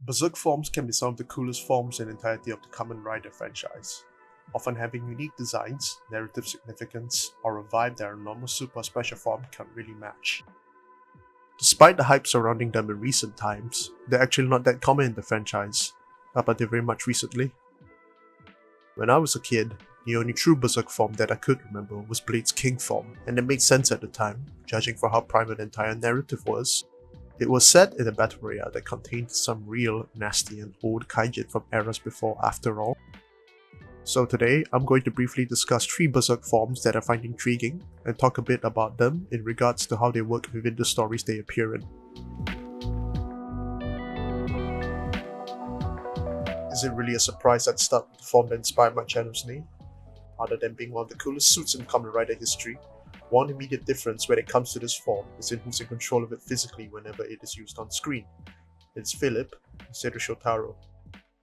Berserk forms can be some of the coolest forms in the entirety of the Kamen Rider franchise, often having unique designs, narrative significance, or a vibe that a normal super special form can't really match. Despite the hype surrounding them in recent times, they're actually not that common in the franchise, up until very much recently. When I was a kid, the only true Berserk form that I could remember was Blade's King form, and it made sense at the time, judging for how private the entire narrative was. It was set in a battle royale that contained some real, nasty and old kaijin from eras before after all. So today, I'm going to briefly discuss 3 Berserk forms that I find intriguing, and talk a bit about them in regards to how they work within the stories they appear in. Is it really a surprise I'd start with the form that inspired my channel's name? Other than being one of the coolest suits in Kamen Rider history, one immediate difference when it comes to this form is in who's in control of it physically whenever it is used on screen. It's Philip instead of Shotaro.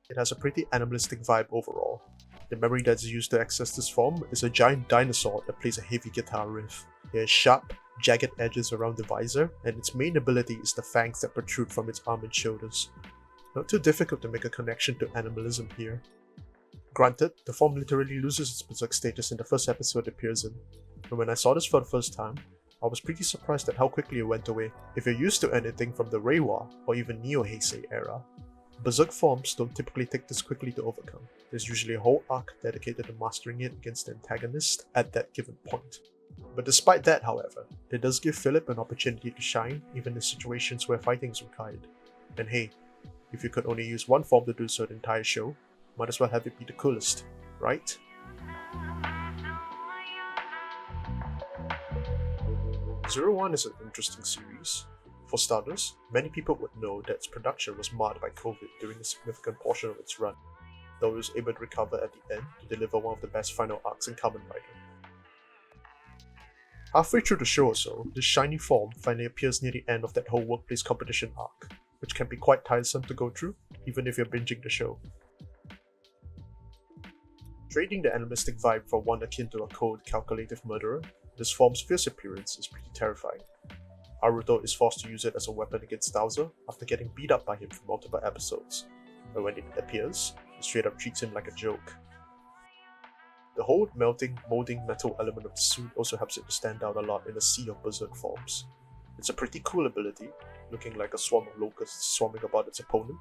It has a pretty animalistic vibe overall. The memory that is used to access this form is a giant dinosaur that plays a heavy guitar riff. It has sharp, jagged edges around the visor, and its main ability is the fangs that protrude from its arm and shoulders. Not too difficult to make a connection to animalism here. Granted, the form literally loses its berserk status in the first episode it appears in, and when I saw this for the first time, I was pretty surprised at how quickly it went away. If you're used to anything from the Reiwa or even Neo-Heisei era, berserk forms don't typically take this quickly to overcome. There's usually a whole arc dedicated to mastering it against the antagonist at that given point. But despite that, however, it does give Philip an opportunity to shine even in situations where fighting is required. And hey, if you could only use one form to do so the entire show, might as well have it be the coolest, right? Zero One is an interesting series. For starters, many people would know that its production was marred by COVID during a significant portion of its run, though it was able to recover at the end to deliver one of the best final arcs in Kamen Rider. Halfway through the show or so, this shiny form finally appears near the end of that whole workplace competition arc, which can be quite tiresome to go through, even if you're binging the show. Trading the animalistic vibe for one akin to a cold, calculative murderer, this form's fierce appearance is pretty terrifying. Haruto is forced to use it as a weapon against Bowser after getting beat up by him for multiple episodes, but when it appears, he straight up treats him like a joke. The whole melting, molding metal element of the suit also helps it to stand out a lot in a sea of berserk forms. It's a pretty cool ability, looking like a swarm of locusts swarming about its opponent.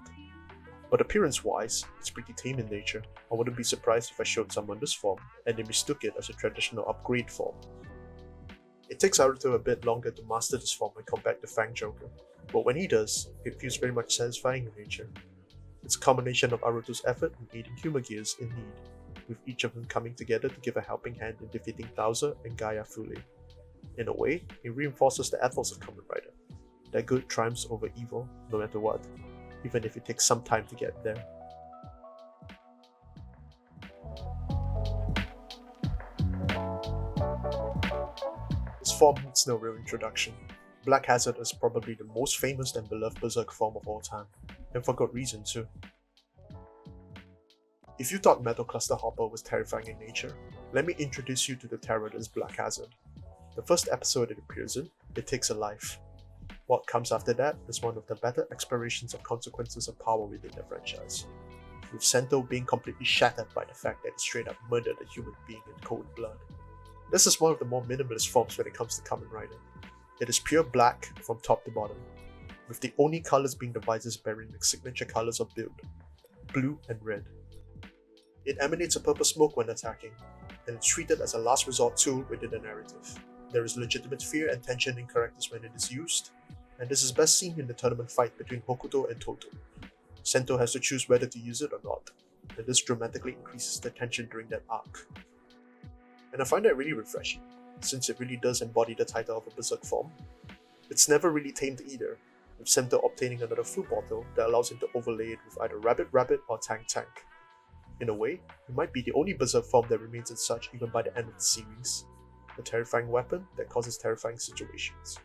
But appearance-wise, it's pretty tame in nature. I wouldn't be surprised if I showed someone this form, and they mistook it as a traditional upgrade form. It takes Naruto a bit longer to master this form and combat the Fang Joker, but when he does, it feels very much satisfying in nature. It's a combination of Naruto's effort and aiding Humagears in need, with each of them coming together to give a helping hand in defeating Bowser and Gaia fully. In a way, it reinforces the ethos of Kamen Rider, that good triumphs over evil no matter what, even if it takes some time to get there. This form needs no real introduction. Black Hazard is probably the most famous and beloved berserk form of all time, and for good reason too. If you thought Metal Cluster Hopper was terrifying in nature, let me introduce you to the terror that is Black Hazard. The first episode it appears in, it takes a life. What comes after that is one of the better explorations of consequences of power within the franchise, with Sento being completely shattered by the fact that it straight up murdered a human being in cold blood. This is one of the more minimalist forms when it comes to Kamen Rider. It is pure black from top to bottom, with the only colours being the visors bearing the signature colours of build, blue and red. It emanates a purple smoke when attacking, and is treated as a last resort tool within the narrative. There is legitimate fear and tension in characters when it is used, and this is best seen in the tournament fight between Hokuto and Toto. Sento has to choose whether to use it or not, and this dramatically increases the tension during that arc. And I find that really refreshing, since it really does embody the title of a berserk form. It's never really tamed either, with Sento obtaining another food bottle that allows him to overlay it with either Rabbit Rabbit or Tank Tank. In a way, it might be the only berserk form that remains as such even by the end of the series, a terrifying weapon that causes terrifying situations.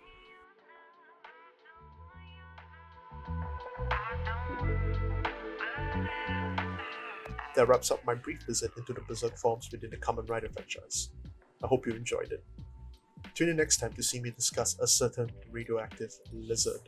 That wraps up my brief visit into the berserk forms within the Kamen Rider franchise. I hope you enjoyed it. Tune in next time to see me discuss a certain radioactive lizard.